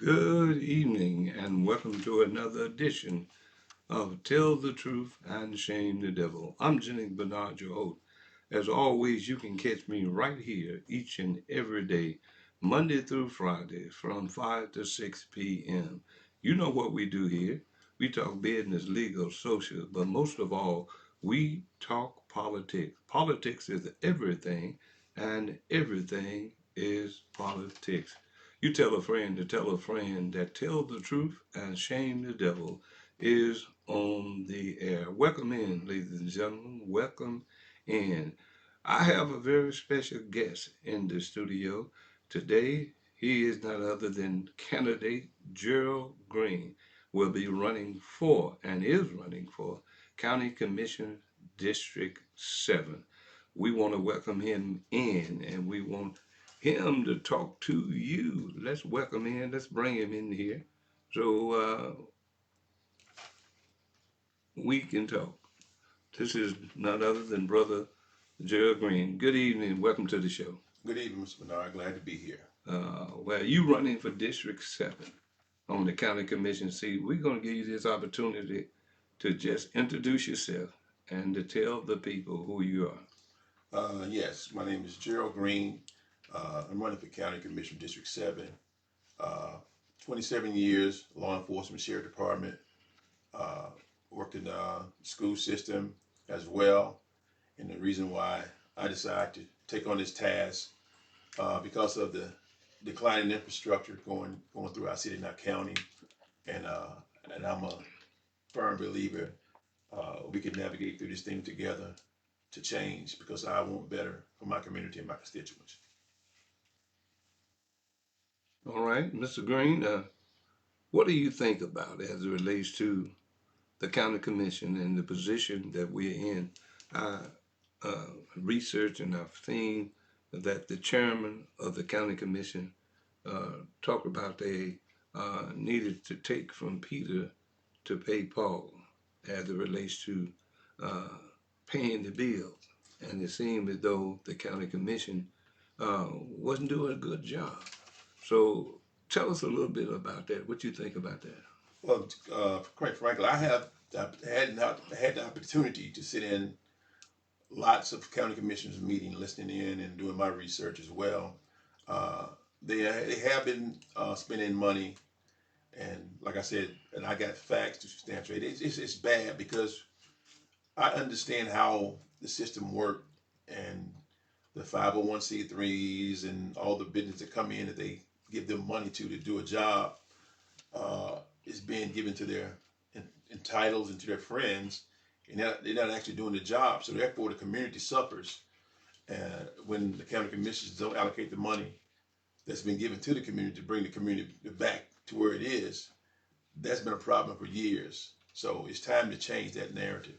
Good evening, and welcome to another edition of Tell the Truth and Shame the Devil. I'm Jennings Bernard, your host. As always, you can catch me right here each and every day, Monday through Friday, from 5 to 6 p.m. You know what we do here. We talk business, legal, social, but most of all, we talk politics. Politics is everything, and everything is politics. You tell a friend to tell a friend that Tell the Truth and Shame the Devil is on the air. Welcome in, ladies and gentlemen. Welcome in. I have a very special guest in the studio today. He is none other than candidate Gerald Green. Will be running for and is running for County Commission District 7. We want to welcome him in and we want him to talk to you. Let's welcome in. Let's bring him in here so we can talk. This is none other than Brother Gerald Green. Good evening. Welcome to the show. Good evening, Mr. Bernard. Glad to be here. Well, you running for District 7 on the County Commission seat. We're going to give you this opportunity to just introduce yourself and to tell the people who you are. Yes, my name is Gerald Green. I'm running for County Commission District 7. Uh, 27 years, law enforcement, sheriff department, uh, worked in the school system as well. And the reason why I decided to take on this task because of the declining infrastructure going through our city and our county. And, uh, and I'm a firm believer we can navigate through this thing together to change because I want better for my community and my constituents. All right, Mr. Green, what do you think about as it relates to the County Commission and the position that we're in? I uh, researched and I've seen that the chairman of the County Commission talked about they needed to take from Peter to pay Paul as it relates to uh, paying the bills. And it seemed as though the county commission wasn't doing a good job. So tell us a little bit about that. What you think about that? Well, quite frankly, I had the opportunity to sit in lots of county commissioners meeting, listening in, and doing my research as well. Uh, they have been spending money, and like I said, and I got facts to substantiate. It's bad because I understand how the system works and the 501c3s and all the business that come in that they give them money to do a job is being given to their entitles and to their friends, and they're not actually doing the job. So therefore, the community suffers when the county commissions don't allocate the money that's been given to the community to bring the community back to where it is. That's been a problem for years. So it's time to change that narrative.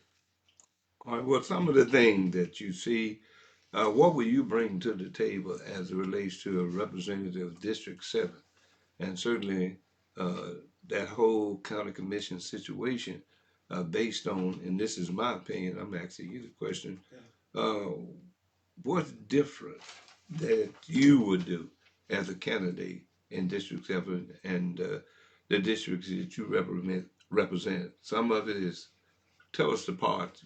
All right, well, some of the things that you see, what will you bring to the table as it relates to a representative of District 7? And certainly uh, that whole county commission situation based on, and this is my opinion, I'm asking you the question, uh, what's different that you would do as a candidate in District 7 and the districts that you represent? Some of it is, tell us the part.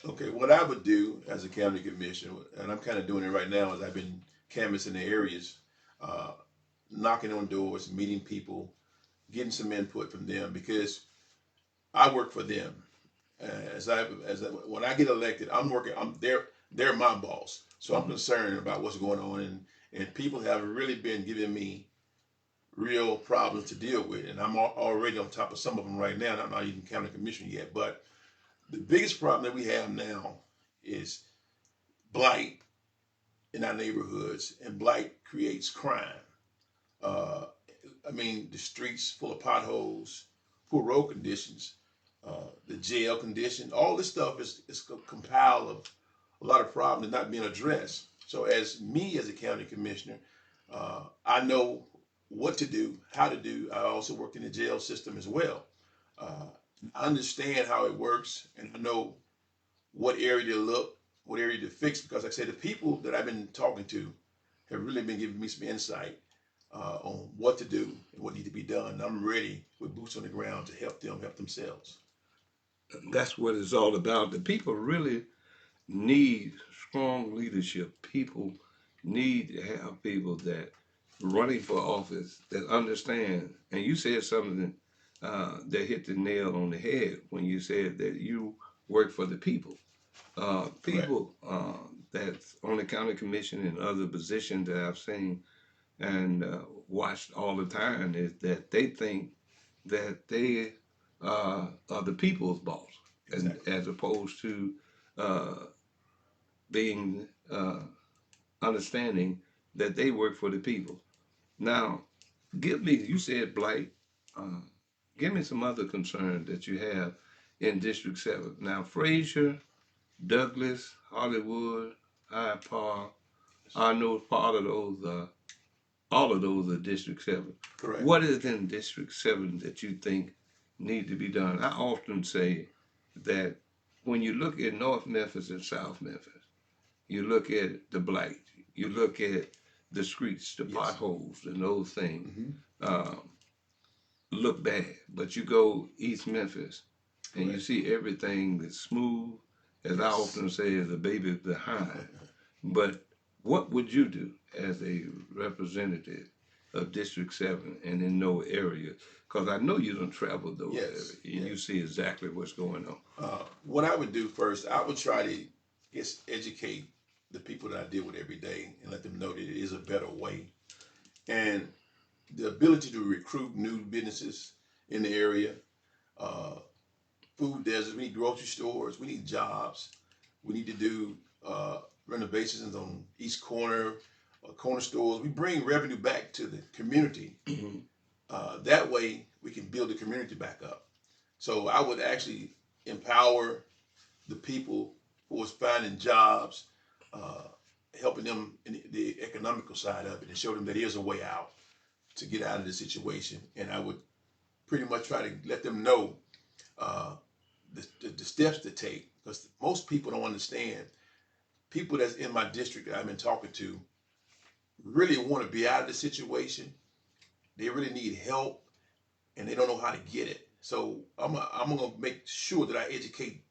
Okay, what I would do as a county commissioner, and I'm kind of doing it right now, is I've been canvassing the areas, uh, knocking on doors, meeting people, getting some input from them because I work for them. When I get elected, I'm working. They're my boss, so I'm Mhm. concerned about what's going on, and people have really been giving me real problems to deal with, and I'm already on top of some of them right now. And I'm not even county commissioner yet, but the biggest problem that we have now is blight in our neighborhoods, and blight creates crime. Uh, I mean, the streets full of potholes, poor road conditions, the jail condition, all this stuff is compiled of a lot of problems not being addressed. So, as me as a county commissioner, I know what to do, how to do. I also worked in the jail system as well. Uh, I understand how it works, and I know what area to look, what area to fix, because like I said, the people that I've been talking to have really been giving me some insight on what to do and what needs to be done. And I'm ready with boots on the ground to help them help themselves. That's what it's all about. The people really need strong leadership. People need to have people that running for office that understand. And you said something that hit the nail on the head when you said that you work for the people. Correct. People that's on the county commission and other positions that I've seen and watched all the time is that they think that they are the people's boss, and Exactly. as opposed to uh, being understanding that they work for the people. Now, give me, you said blight. Uh, Give me some other concerns that you have in District 7. Now, Frazier, Douglas, Hollywood, Hyde Park, I know part of those, all of those are District 7. Correct. What is in District 7 that you think need to be done? I often say that when you look at North Memphis and South Memphis, you look at the blight, you look at the streets, the Yes. potholes, and those things Hmm. um, look bad. But you go East Memphis and you Correct. see everything that's smooth, as I Yes. often say, is a baby behind. But what would you do as a representative of District 7 and in those areas? Because I know you don't travel those areas Yes. and you Yes. see exactly what's going on. What I would do first, I would try to educate the people that I deal with every day and let them know that it is a better way. And the ability to recruit new businesses in the area, uh, food deserts, we need grocery stores, we need jobs, we need to do renovations on each corner, corner stores. We bring revenue back to the community. Mhm. That way, we can build the community back up. So I would actually empower the people who is finding jobs, uh, helping them in the economical side of it, and show them that there's a way out to get out of the situation. And I would pretty much try to let them know uh, the steps to take, because most people don't understand. People that's in my district that I've been talking to really want to be out of the situation. They really need help, and they don't know how to get it. So I'm gonna make sure that I educate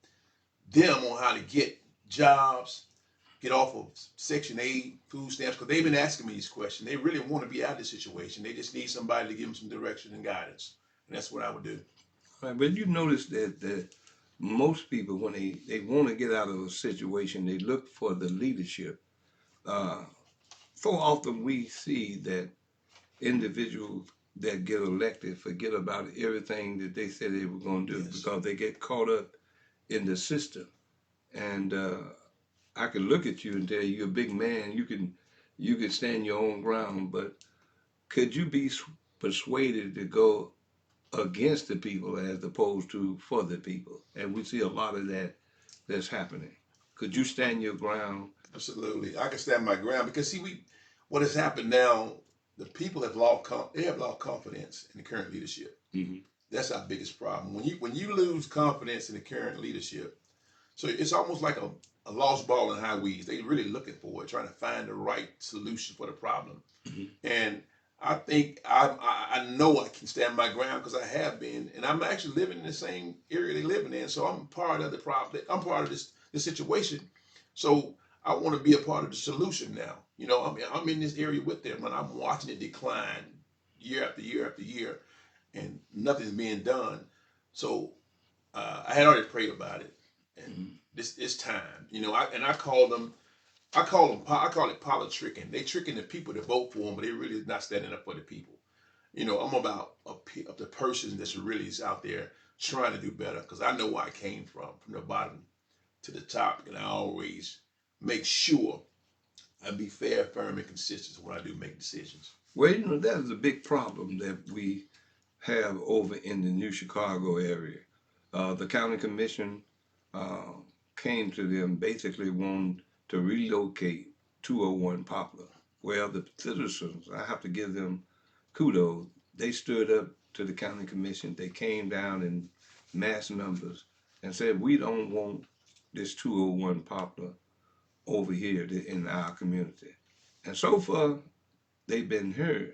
them on how to get jobs, get off of Section 8 food stamps, because they've been asking me these questions. They really want to be out of this situation. They just need somebody to give them some direction and guidance, and that's what I would do. Right, but you notice that most people, when they want to get out of a situation, they look for the leadership. Uh, so often we see that individuals that get elected forget about everything that they said they were going to do Yes. because they get caught up in the system. And I can look at you and tell you, you're a big man. You can stand your own ground, but could you be persuaded to go against the people as opposed to for the people? And we see a lot of that that's happening. Could you stand your ground? Absolutely, I can stand my ground because see, what has happened now, the people have lost confidence in the current leadership. Hmm. That's our biggest problem. When you lose confidence in the current leadership, so it's almost like a lost ball in high weeds. They really looking for it, trying to find the right solution for the problem. Hmm. And I think I know I can stand my ground because I have been, and I'm actually living in the same area they're living in. So I'm part of the problem. I'm part of this situation. So I want to be a part of the solution now. I'm in this area with them, and I'm watching it decline year after year after year, and nothing's being done. So I had already prayed about it, and Hmm. this it's time. I call it politicking. They tricking the people to vote for them, but they really not standing up for the people. I'm about the person that's really is out there trying to do better because I know where I came from the bottom to the top, and I always make sure I be fair, firm, and consistent when I do make decisions. Well, that is a big problem that we have over in the New Chicago area. The county commission uh, came to them basically wanting to relocate 201 Poplar. Well, the citizens, I have to give them kudos. They stood up to the county commission. They came down in mass numbers and said, we don't want this 201 Poplar over here in our community. And so far, they've been heard.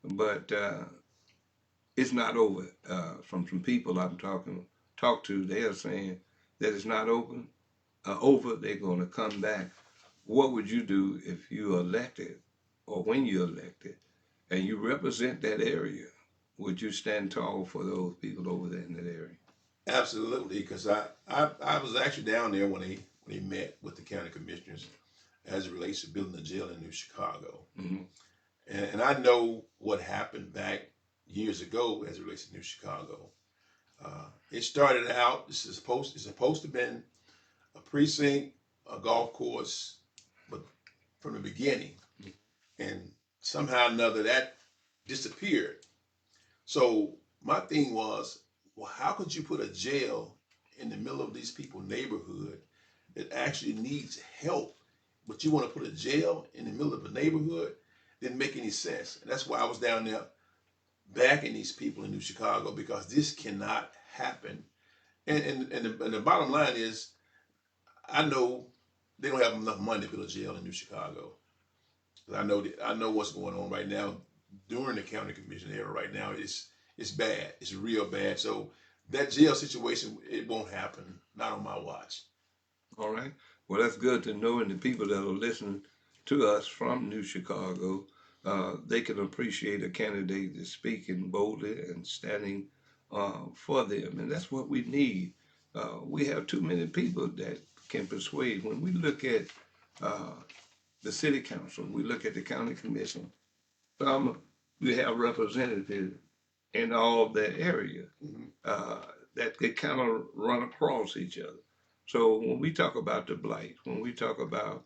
but it's not over. From some people I'm talk to, they are saying that it's not over. They're going to come back. What would you do if you elected, or when you're elected, and you represent that area? Would you stand tall for those people over there in that area? Absolutely, because I was actually down there when they met with the county commissioners as it relates to building a jail in New Chicago. Hmm. And I know what happened back years ago as it relates to New Chicago. It started out, it's supposed to have been a precinct, a golf course, but from the beginning. And somehow or another that disappeared. So my thing was, well, how could you put a jail in the middle of these people's neighborhood that actually needs help, but you want to put a jail in the middle of a neighborhood? Didn't make any sense. And that's why I was down there backing these people in New Chicago, because this cannot happen. And the bottom line is, I know they don't have enough money to build a jail in New Chicago. I know what's going on right now during the county commission era right now. It's bad. It's real bad. So that jail situation, it won't happen. Not on my watch. All right. Well, that's good to know, and the people that are listening to us from New Chicago, they can appreciate a candidate that's speaking boldly and standing for them, and that's what we need. We have too many people that can persuade. When we look at uh, the city council, we look at the county commission. We have representatives in all that area Mm-hmm. uh, that they kind of run across each other. So when we talk about the blight, when we talk about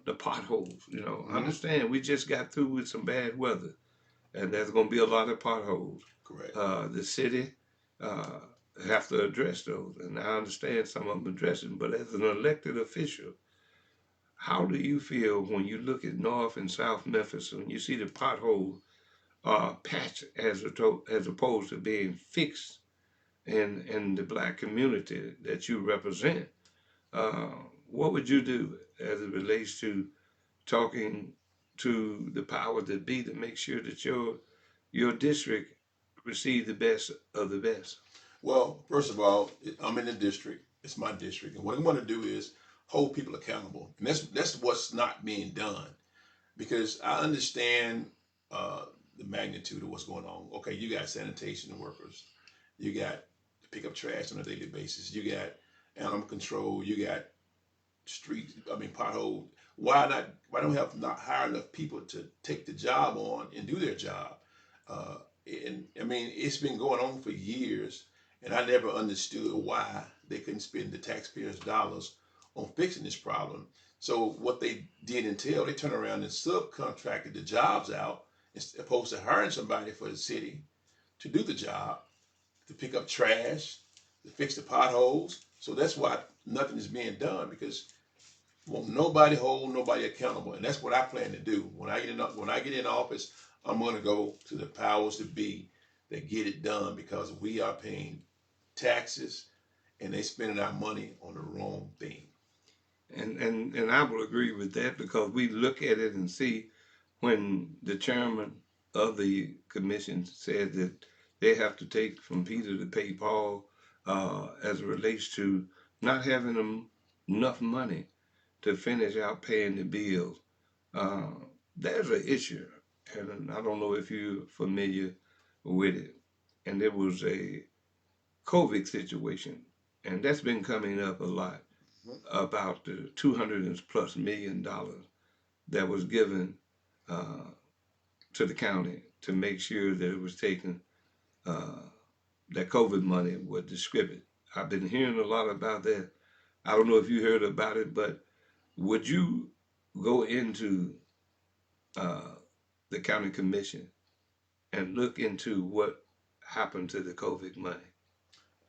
the potholes, Mm-hmm. understand we just got through with some bad weather, and there's going to be a lot of potholes. Correct. The city uh, have to address those, and I understand some of them addressing. But as an elected official, how do you feel when you look at North and South Memphis and you see the potholes patched as opposed to being fixed in the black community that you represent? Uh, what would you do as it relates to talking to the power that be to make sure that your district receive the best of the best? Well, first of all, I'm in the district. It's my district, and what I want to do is hold people accountable, and that's what's not being done. Because I understand uh, the magnitude of what's going on. Okay, you got sanitation workers, you got to pick up trash on a daily basis, you got animal control, you got street, I mean pothole. Why not? Why don't we have not hire enough people to take the job on and do their job? Uh, and I mean, it's been going on for years, and I never understood why they couldn't spend the taxpayers' dollars on fixing this problem. So what they did until they turned around and subcontracted the jobs out, as opposed to hiring somebody for the city to do the job, to pick up trash, to fix the potholes. So that's why nothing is being done, because won't nobody hold nobody accountable, and that's what I plan to do. When I get in office, I'm going to go to the powers that be that get it done, because we are paying taxes and they spending our money on the wrong thing. And I will agree with that because we look at it and see when the chairman of the commission said that they have to take from Peter to pay Paul as it relates to not having them enough money to finish out paying the bills. Uh, there's an issue, and I don't know if you're familiar with it. And there was a COVID situation, and that's been coming up a lot about the 200 plus $1 million that was given uh, to the county to make sure that it was taken, uh, that COVID money was distributed. I've been hearing a lot about that. I don't know if you heard about it, but would you go into uh, the county commission and look into what happened to the COVID money?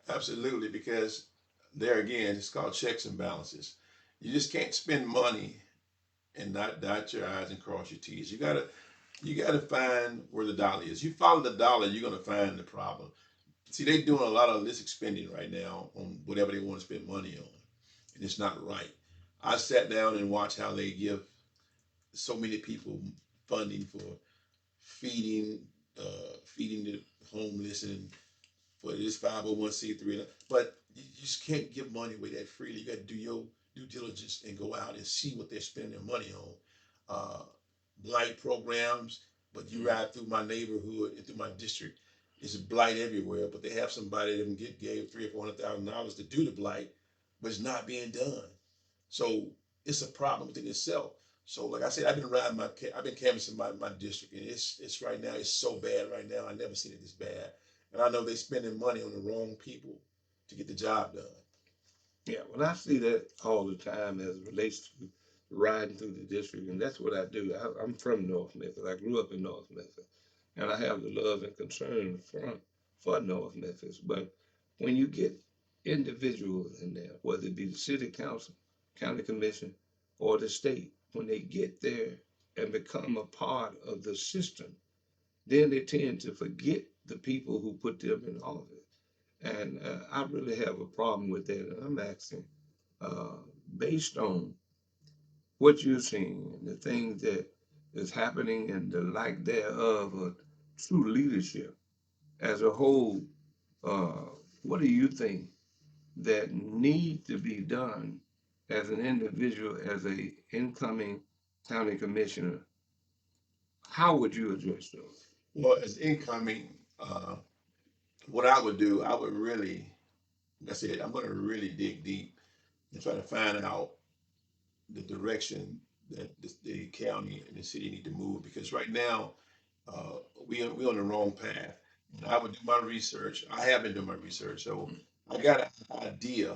Absolutely, because there again, it's called checks and balances. You just can't spend money and not dot your I's and cross your T's. You gotta find where the dollar is. You follow the dollar, you're gonna find the problem. See, they're doing a lot of illicit spending right now on whatever they want to spend money on, and it's not right. I sat down and watched how they give so many people funding for feeding feeding the homeless and for this 501c3. But you just can't give money away that freely. You got to do your due diligence and go out and see what they're spending their money on. Uh, Blight programs, but you ride through my neighborhood and through my district, it's blight everywhere. But they have somebody that gave $300,000 or $400,000 to do the blight, but it's not being done. So it's a problem within itself. So like I said, I've been canvassing my district, and it's right now, it's so bad right now. I never seen it this bad. And I know they're spending money on the wrong people to get the job done. Yeah, well, I see that all the time as it relates to riding through the district, and that's what I do. I'm from North Memphis. I grew up in North Memphis, and I have the love and concern for North Memphis. But when you get individuals in there, whether it be the city council, county commission, or the state, when they get there and become a part of the system, then they tend to forget the people who put them in office. And I really have a problem with that. And I'm asking, uh, based on what you're seeing and the things that is happening and the lack thereof of true leadership as a whole, uh, what do you think that need to be done as an individual, as a incoming county commissioner? How would you address those? Well, as incoming, what I would do, I would really, like I said, I'm going to really dig deep and try to find out the direction that the county and the city need to move, because right now uh, we on the wrong path. And I would do my research. I have been doing my research, so I got an idea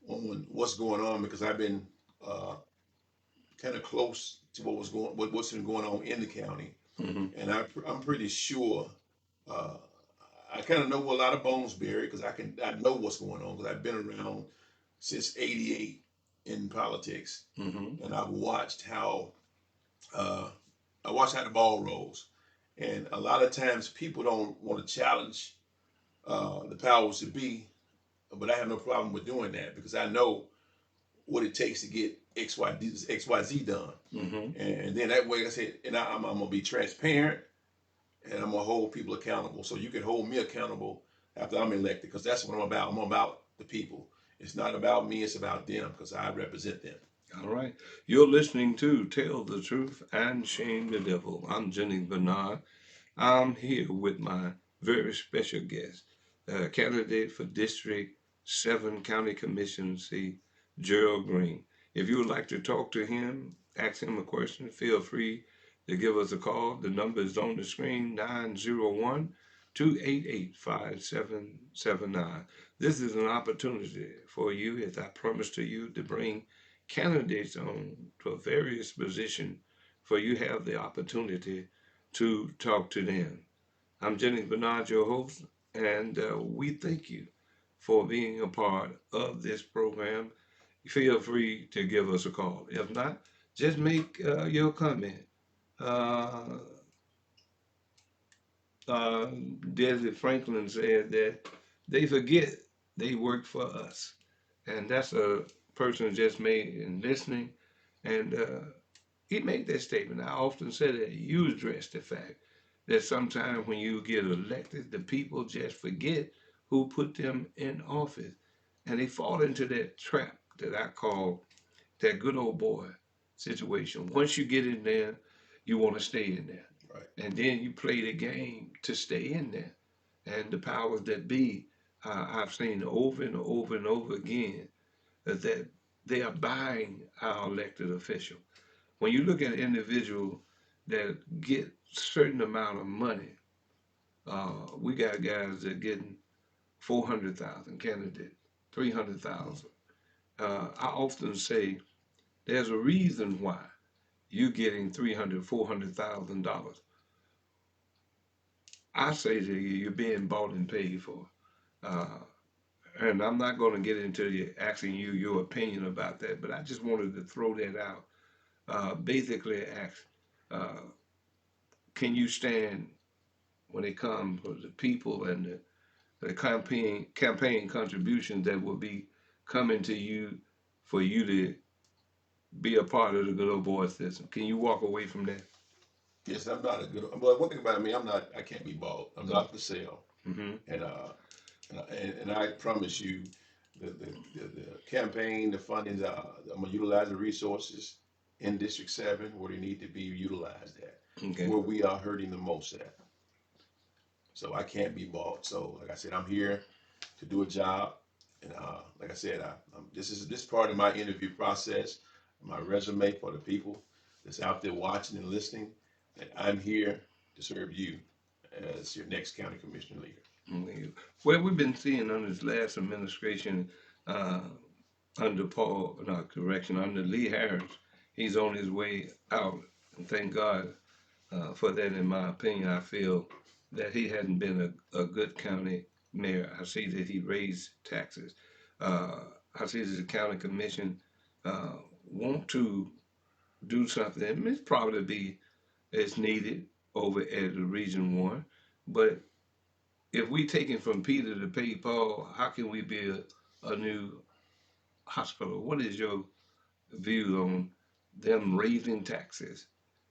on what's going on, because I've been uh, kind of close to what's been going on in the county, Mm-hmm. and I'm pretty sure. Uh, I kind of know a lot of bones buried, because I know what's going on, because I've been around since '88 in politics, Mm-hmm. and uh, I watched how the ball rolls, and a lot of times people don't want to challenge the powers to be, but I have no problem with doing that, because I know what it takes to get XYZ done, Mm-hmm. and then that way, like I said, and I'm gonna be transparent, and I'm gonna hold people accountable. So you can hold me accountable after I'm elected, because that's what I'm about. I'm about the people. It's not about me. It's about them, because I represent them. All right. You're listening to Tell the Truth and Shame the Devil. I'm Jennings Bernard. I'm here with my very special guest, candidate for District 7 County Commission C, Gerald Green. If you would like to talk to him, ask him a question, feel free to give us a call. The number is on the screen, 901-288-5779. This is an opportunity for you, as I promised to you, to bring candidates on to a various position for you have the opportunity to talk to them. I'm Jennings Bernard, your host, and we thank you for being a part of this program. Feel free to give us a call. If not, just make your comment. Uh, uh, Desi Franklin said that they forget they work for us. And that's a person just made in listening. And he made that statement. I often say that you address the fact that sometimes when you get elected, the people just forget who put them in office. And they fall into that trap that I call that good old boy situation. Once you get in there, you want to stay in there. Right. And then you play the game to stay in there. And the powers that be, I've seen over and over and over again that they are buying our elected official. When you look at an individual that get certain amount of money, we got guys that getting 400,000 candidates, 300,000. I often say there's a reason why you're getting 300, $400,000. I say to you, you're being bought and paid for. Uh, and I'm not going to get into asking you your opinion about that, but I just wanted to throw that out. Basically, ask, uh, can you stand when it comes to the people and the campaign contributions that will be coming to you for you to be a part of the good old boy system? Can you walk away from that? Yes, I'm not a good. Well, one thing about me, I'm not. I can't be bought. I'm not for sale. Mm-hmm. And and I promise you, the campaign, the funding, I'm gonna utilize the resources in District 7 where they need to be utilized at, Okay. where we are hurting the most at. So I can't be bought. So like I said, I'm here to do a job, and like I said, this part of my interview process, my resume for the people that's out there watching and listening, that I'm here to serve you as your next county commissioner leader. Okay. Well, we've been seeing under this last administration, uh, under Paul, no, correction, under Lee Harris, he's on his way out. And thank God for that, in my opinion. I feel that he hadn't been a good county mayor. I see that he raised taxes. Uh, I see that the county commission uh, want to do something. It's probably be as needed over at the Region 1. But if we taking from Peter to pay Paul, how can we build a new hospital? What is your view on them raising taxes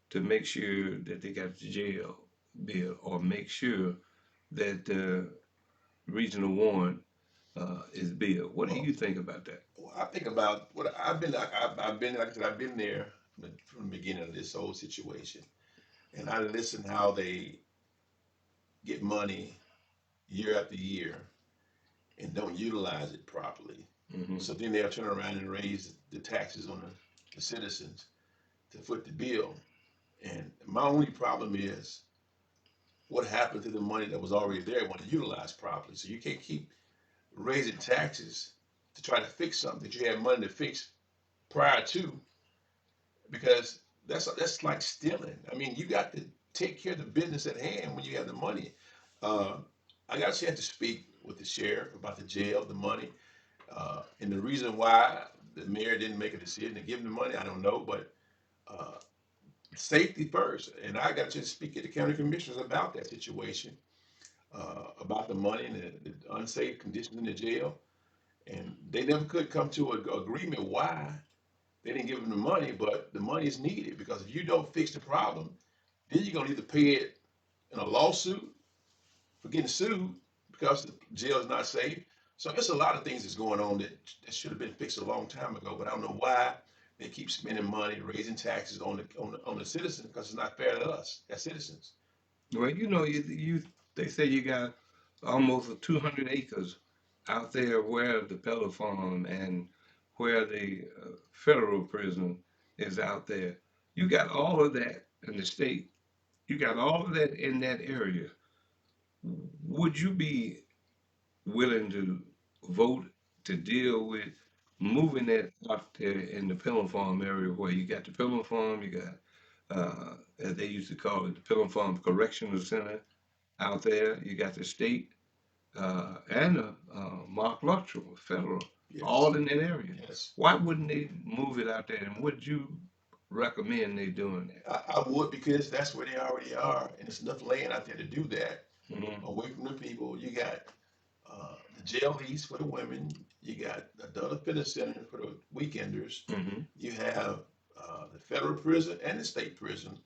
to make sure that they got the jail bill, or make sure that Regional One is built? What do Well, you think about that? well, I think about what I've been. I've been, like I said, I've been there from the beginning of this whole situation, and I listen how they get money year after year and don't utilize it properly. Hmm. So then they'll turn around and raise the taxes on the citizens to foot the bill. And my only problem is what happened to the money that was already there when it utilized properly. So you can't keep raising taxes to try to fix something that you had money to fix prior to, because that's like stealing. I mean, you got to take care of the business at hand when you have the money. Uh, I got a chance to speak with the sheriff about the jail, the money, and the reason why the mayor didn't make a decision to give him the money, I don't know, but uh, safety first. And I got a chance to speak to the county commissioners about that situation, about the money and the unsafe conditions in the jail. And they never could come to an agreement why they didn't give him the money, but the money is needed because if you don't fix the problem, then you're gonna either pay it in a lawsuit for getting sued because the jail is not safe. So there's a lot of things that's going on that should have been fixed a long time ago, but I don't know why they keep spending money, raising taxes on the citizens because it's not fair to us as citizens. Well, you they say you got almost 200 acres out there where the Pella Farm and where the federal prison is out there. You got all of that in the state. You got all of that in that area. Would you be willing to vote to deal with moving that out there in the Pillow Farm area where you got the Pillow Farm, you got, as they used to call it, the Pillow Farm Correctional Center out there, you got the state, and Mark Luttrell, federal, Yes, all in that area. yes. Why wouldn't they move it out there? And would you recommend they doing that? I would because that's where they already are, and there's enough land out there to do that Hmm. away from the people. You got the jail lease for the women. You got the adult offender center for the weekenders. Hmm. You have the federal prison and the state prison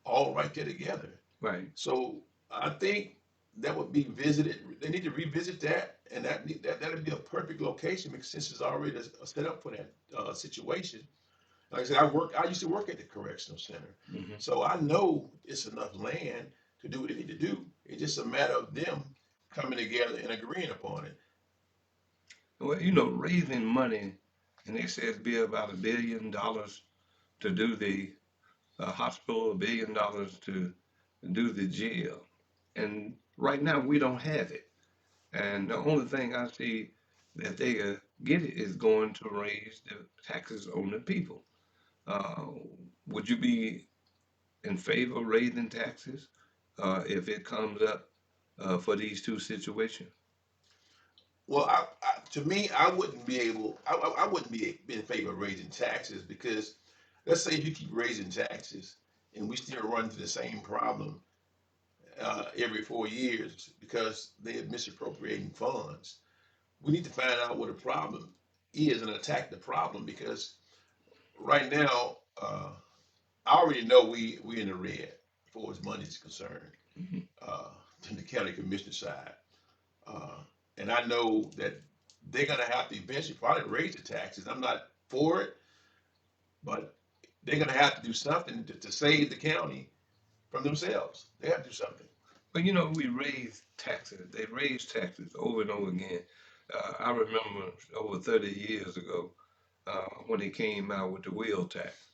all right there together. Right. So I think that would be visited. They need to revisit that, and that'd be a perfect location because since it's already set up for that situation. Like I said, I used to work at the correctional center, Hmm. so I know it's enough land to do what they need to do. It's just a matter of them coming together and agreeing upon it. Well, raising money, and they said it'd be about $1 billion to do the hospital, $1 billion to do the jail. And right now we don't have it. And the only thing I see that they get it is going to raise the taxes on the people. Uh, would you be in favor of raising taxes if it comes up for these two situations? Well, to me, I wouldn't be able. I wouldn't be in favor of raising taxes because let's say if you keep raising taxes and we still run into the same problem every 4 years because they are misappropriating funds. We need to find out what the problem is and attack the problem because right now I already know we in the red. far as money is concerned, Mhm. uh, to the county commissioner side. Uh, and I know that they're gonna have to eventually probably raise the taxes. I'm not for it, but they're gonna have to do something to save the county from themselves. They have to do something. But you know, we raised taxes. They raised taxes over and over again. I remember over 30 years ago when they came out with the wheel tax.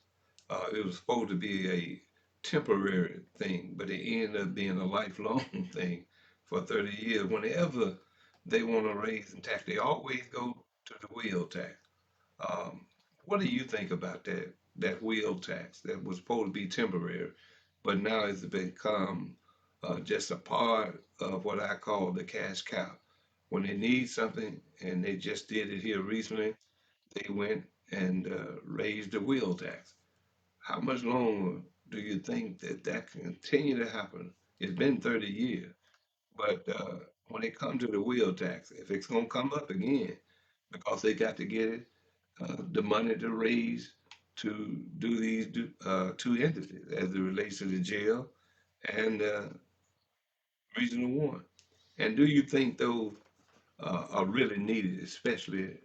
It was supposed to be a temporary thing, but it ended up being a lifelong thing for 30 years. Whenever they want to raise the tax, they always go to the wheel tax. Um, what do you think about that wheel tax that was supposed to be temporary, but now it's become just a part of what I call the cash cow? When they need something, and they just did it here recently, they went and raised the wheel tax. How much longer do you think that can continue to happen? It's been 30 years, but when it comes to the wheel tax, if it's going to come up again, because they got to get it, the money to raise to do these two entities as it relates to the jail and Regional One. And do you think those are really needed, especially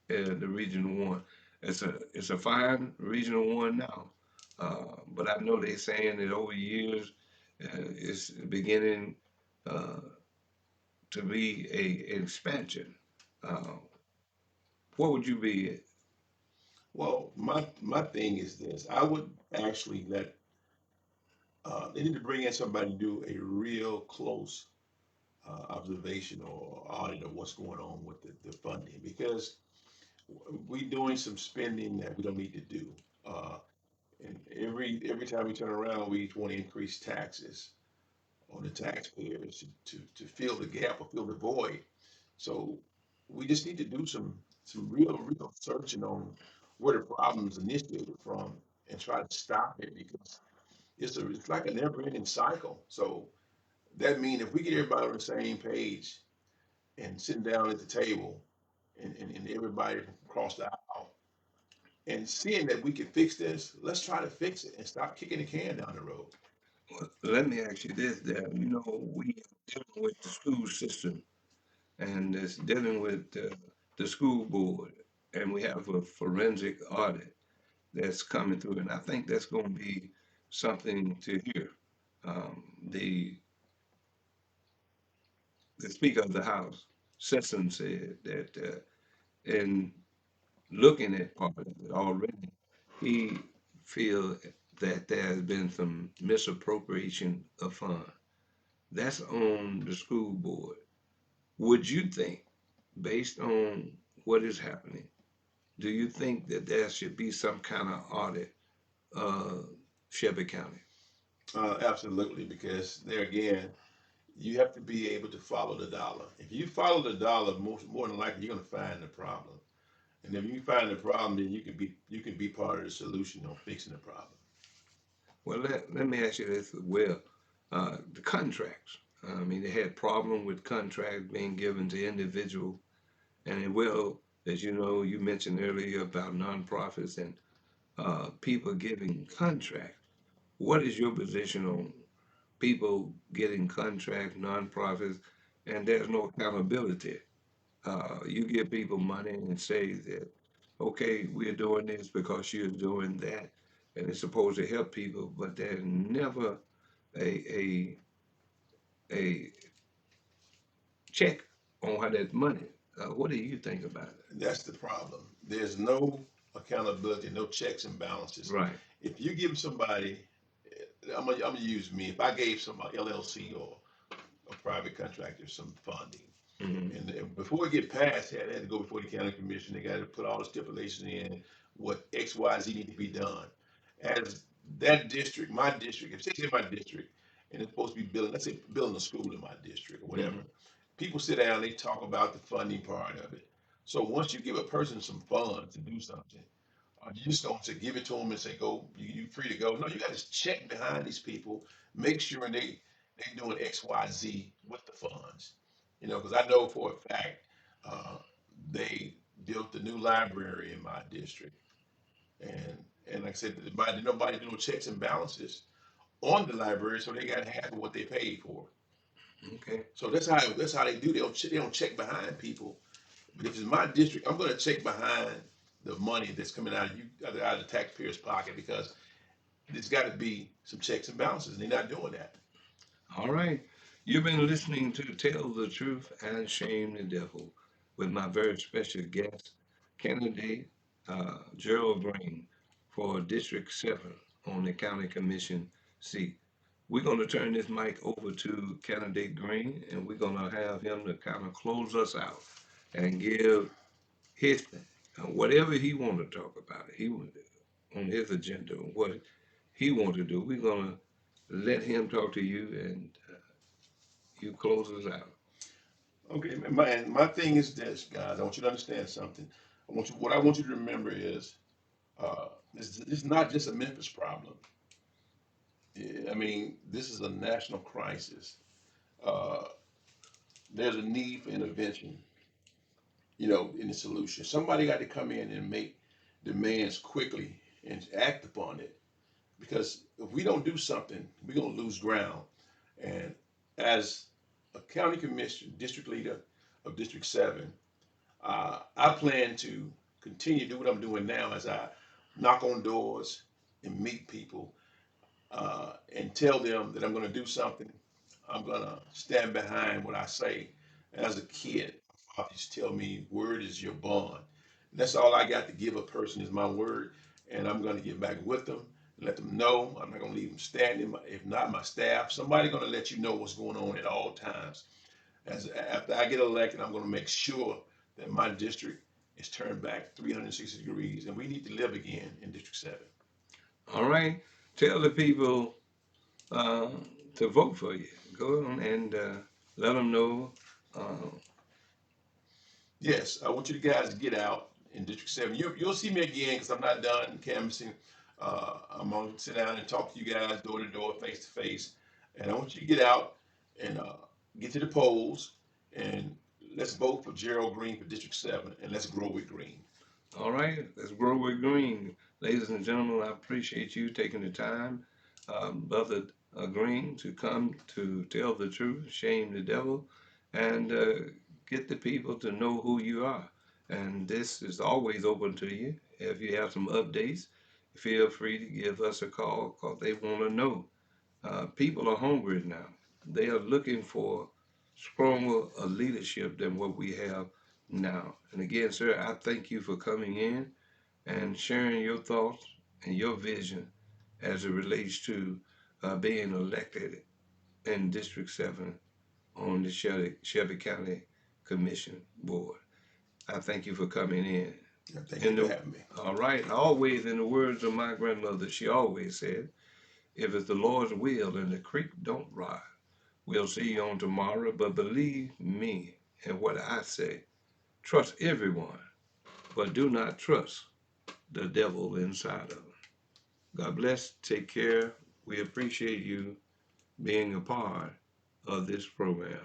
the Regional One? It's a fine Regional One now, but I know they're saying that over years it's beginning uh, to be an expansion. Uh, what would you be? Well, my thing is this. I would actually let they need to bring in somebody to do a real close observation or audit of what's going on with the funding because we doing some spending that we don't need to do. Uh, and every time we turn around, we want to increase taxes on the taxpayers to fill the gap or fill the void. So we just need to do some real searching on where the problems initiated from and try to stop it because it's like a never ending cycle. So that means if we get everybody on the same page and sitting down at the table and everybody across the aisle and seeing that we can fix this, let's try to fix it and stop kicking the can down the road. Let me ask you this, that we are dealing with the school system and it's dealing with the school board, and we have a forensic audit that's coming through, and I think that's going to be something to hear. The Speaker of the House, Sessom, said that in looking at part of it already, he feels that there has been some misappropriation of funds. That's on the school board. Would you think, based on what is happening, do you think that there should be some kind of audit of Shelby County? Absolutely, because there again, you have to be able to follow the dollar. If you follow the dollar, more than likely you're going to find the problem. And if you find the problem, then you can be part of the solution on fixing the problem. Well, let me ask you this as well. The contracts. I mean, they had problem with contracts being given to individual, and it will, as you know, you mentioned earlier about nonprofits and people giving contracts. What is your position on people getting contracts, nonprofits, and there's no accountability? You give people money and say that, okay, we're doing this because you're doing that, and it's supposed to help people, but there's never a a check on how that money. What do you think about it? That's the problem. There's no accountability, no checks and balances. Right. If you give somebody, I'm gonna use me. If I gave some LLC or a private contractor some funding, Hmm. and before it get passed, they had to go before the county commission. They got to put all the stipulations in what X, Y, Z need to be done. As that district, my district, if it's in my district, and it's supposed to be building, let's say building a school in my district or whatever, Hmm. people sit down, they talk about the funding part of it. So once you give a person some funds to do something, you just don't say give it to them and say go, you free to go. No, you got to check behind these people, make sure they doing X, Y, Z with the funds. Because I know for a fact uh, they built the new library in my district, and like I said, nobody doing checks and balances on the library, so they got half of what they paid for. Okay. So that's how they do. They don't check behind people. But if it's my district, I'm going to check behind the money that's coming out of out of the taxpayers' pocket, because there's got to be some checks and balances, and they're not doing that. All right. You've been listening to Tell the Truth and Shame the Devil with my very special guest, candidate Gerald Green for District 7 on the County Commission seat. We're going to turn this mic over to candidate Green, and we're going to have him to kind of close us out and give his whatever he want to talk about. He on his agenda, what he want to do. We're going to let him talk to you, and you close us out. Okay, my thing is this, guys. I want you to understand something. What I want you to remember is, this is not just a Memphis problem. I mean, this is a national crisis. Uh, there's a need for intervention, in the solution. Somebody got to come in and make demands quickly and act upon it. Because if we don't do something, we're gonna lose ground. And as a county commission district leader of District 7, I plan to continue to do what I'm doing now as I knock on doors and meet people, and tell them that I'm going to do something. I'm going to stand behind what I say. As a kid, my father used to tell me, word is your bond. And that's all I got to give a person is my word. And I'm going to get back with them and let them know. I'm not going to leave them standing. If not, my staff, somebody going to let you know what's going on at all times. After I get elected, I'm going to make sure that my district is turned back 360 degrees, and we need to live again in District 7. All right. Tell the people uh, to vote for you. Go on and let them know. Uh, Yes, I want you guys to get out in District 7. You'll see me again because I'm not done canvassing. I'm going to sit down and talk to you guys door to door, face to face. And I want you to get out and get to the polls, and let's vote for Gerald Green for District 7, and let's grow with Green. all right. Let's grow with green. Ladies and gentlemen, I appreciate you taking the time, Brother Green, to come to tell the truth, shame the devil, and get the people to know who you are. And this is always open to you. If you have some updates, feel free to give us a call because they want to know. People are hungry now. They are looking for stronger leadership than what we have now. And again, sir, I thank you for coming in and sharing your thoughts and your vision as it relates to being elected in District 7 on the Shelby County Commission Board. I thank you for coming in. Yeah, thank you In for the, having me. all right, always in the words of my grandmother, she always said, if it's the Lord's will and the creek don't rise, we'll see you on tomorrow. But believe me in what I say. Trust everyone, but do not trust the devil inside of them. God bless. Take care. We appreciate you being a part of this program.